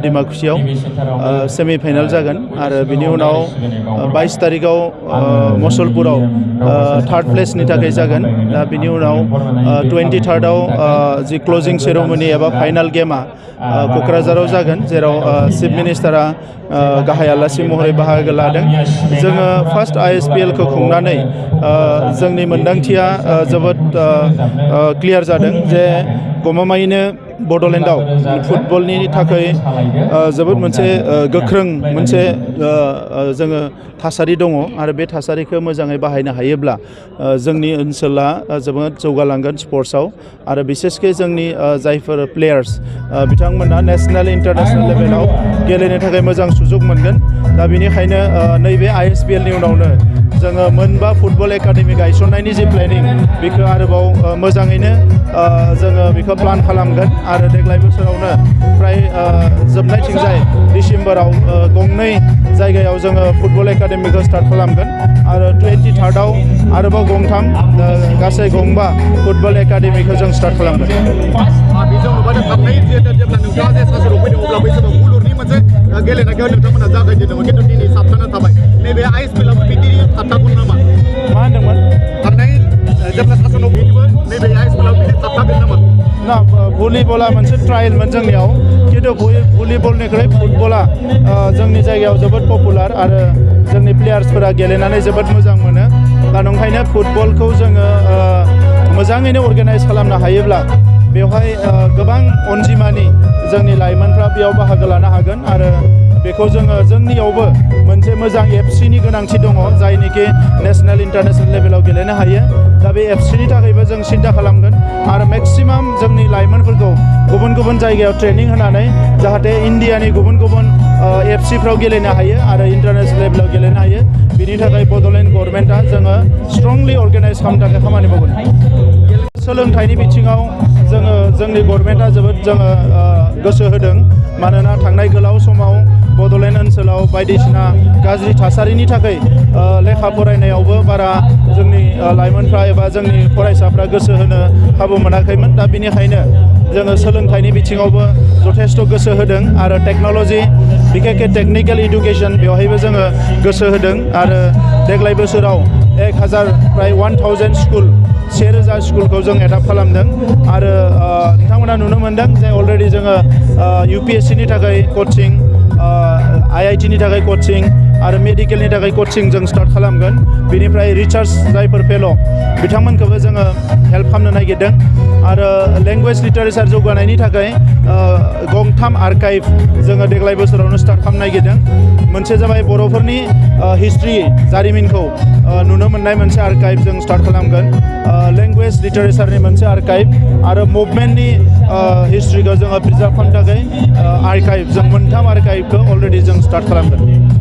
डिमाकुसियाव सेमि final जागोन आरो बिनि उनाव 22 तारिखाव मसलपुराव थार्ड प्लेसनि थाखाय जागोन दा बिनि उनाव 23rd जि क्लोजिं सेरेमनि एबा फाइनाल गेमा क'क्राझाराव जागोन जेराव चिफ मिनिस्टारा गाहाय आलासि महरै बाहागो लादों जोङो फार्स्ट ISPL खौ खुंनानै जोंनि मोनदांथिया जोबोद क्लियार जादों जे गमामायैनो बड'लेण्डआव फुटबलनि थाखाय जोबोद मोनसे गोख्रों मोनसे जोङो थासारि दङ आरो बे थासारिखौ मोजाङै बाहायनो हायोब्ला जोंनि ओनसोला जोबोद जौगालांगोन स्पर्ट्सआव आरो बिसेसके जोंनि जायफोर प्लेयार्स बिथांमोना नेशनेल इन्टारनेशनेल लेभेलाव गेलेनो थाखाय मोजां सुजुग मोनगोन दा बेनिखायनो नैबे ISPL नि उनावनो जोङो मोनबा फुटबल एकाडेमि गायसननायनि जि प्लेनिं बेखौ आरोबाव मोजाङैनो जोङो बेखौ प्लान खालामगोन आरो देग्लाय बोसोरावनो फ्राय जोबनायथिंजाय डिसेम्बराव गंनै जायगायाव जोङो फुटबल एकाडेमिखौ स्टार्ट खालामगोन आरो 23rd आरोबाव गंथाम गासै गंबा फुटबल एकाडेमिखौ जों स्टार्ट खालामगोन बेजों नुबाय थांनाय जेब्ला नोंथाङा जे सासुराव फैदों अब्ला बै समाव बुलुरनि मोनसे गेलेनायखौ नोंथांमोना जागायजेनदोंमोन खिन्थु दिनै साबथाना थाबाय नैबे ISPLआबो बिदि थाबथागोन नामा मा होनदोंमोन थांनाय जेब्ला सासुराव फैदोंमोन नैबे ISPLआबो बिदि थाबथागोन नामा ना भलिबला मोनसे ट्रायलमोन जोंनियाव खिन्थु भलिबलनिख्रुइ फुटबला जोंनि जायगायाव जोबोद पपुलार आरो जोंनि प्लेयार्सफोरा गेलेनानै जोबोद मोजां मोनो दा नंखायनो फुटबलखौ जोङो मोजाङैनो अर्गानाइज खालामनो हायोब्ला बेवहाय गोबां अनजिमानि जोंनि लाइमोनफ्रा बेयाव बाहागो लानो हागोन आरो बेखौ जोङो जोंनियावबो मोनसे मोजां FC नि गोनांथि दङ जायनिखि नेशनेल इन्टारनेशनेल लेभेलाव गेलेनो हायो दा बे FC नि थाखायबो जों सिन्था खालामगोन आरो मेक्सिमाम जोंनि लाइमोनफोरखौ गुबुन गुबुन जायगायाव ट्रेनिं होनानै जाहाथे इन्डियानि गुबुन गुबुन FC फ्राव गेलेनो हायो आरो इन्टारनेशनेल लेभेलाव गेलेनो हायो बिनि थाखाय बड'लेण्ड गभर्नमेन्टआ जोङो स्ट्रंलि अर्गानाइज खालामनो थाखाय खामानि मावगोन सोलोंथाइनि बिथिङाव जोङो जोंनि गभर्नमेन्टआ जोबोद जोङो गोसो होदों मानोना थांनाय गोलाव समाव बड'लेण्ड ओनसोलाव बायदिसिना गाज्रि थासारिनि थाखाय लेखा फरायनायावबो बारा जोंनि लाइमोनफ्रा एबा जोंनि फरायसाफ्रा गोसो होनो खाबु मोनाखैमोन दा बेनिखायनो जोङो सोलोंथाइनि बिथिङावबो जथेस्थ' गोसो होदों आरो टेक्न'लजि बिखेखके टेक्निकेल इडुकेसन बेवहायबो जोङो गोसो होदों आरो देग्लाय बोसोराव 1000 फ्राय 1000 स्कुल 1000 स्कुलखौ जों एडाप्ट खालामदों आरो नोंथांमोना नुनो मोनदों जे अलरेडि जोङो UPSC नि थाखाय कचिं IIT नि थाखाय कचिं आरो मेडिकेलनि थाखाय कचिं जों स्टार्ट खालामगोन बेनिफ्राय रिसार्च जायफोर फेल' बिथांमोनखौबो जोङो हेल्प खालामनो नागिरदों आरो लेंगुवेज लिटारेचार जौगानायनि थाखाय गंथाम आर्काइभ जोङो देग्लाय बोसोरावनो स्टार्ट खालामनो नागिरदों मोनसे जाबाय बर'फोरनि हिस्ट्रि जारिमिनखौ नुनो मोननाय मोनसे आर्काइभ जों स्टार्ट खालामगोन लेंगुवेज लिटारेचारनि मोनसे आर्काइभ आरो मुभमेन्टनि हिस्ट्रिखौ जोङो प्रिजार्भ खालामनो थाखाय आर्काइभ जों मोनथाम आर्काइभखौ अलरेडि जों स्टार्ट खालामगोन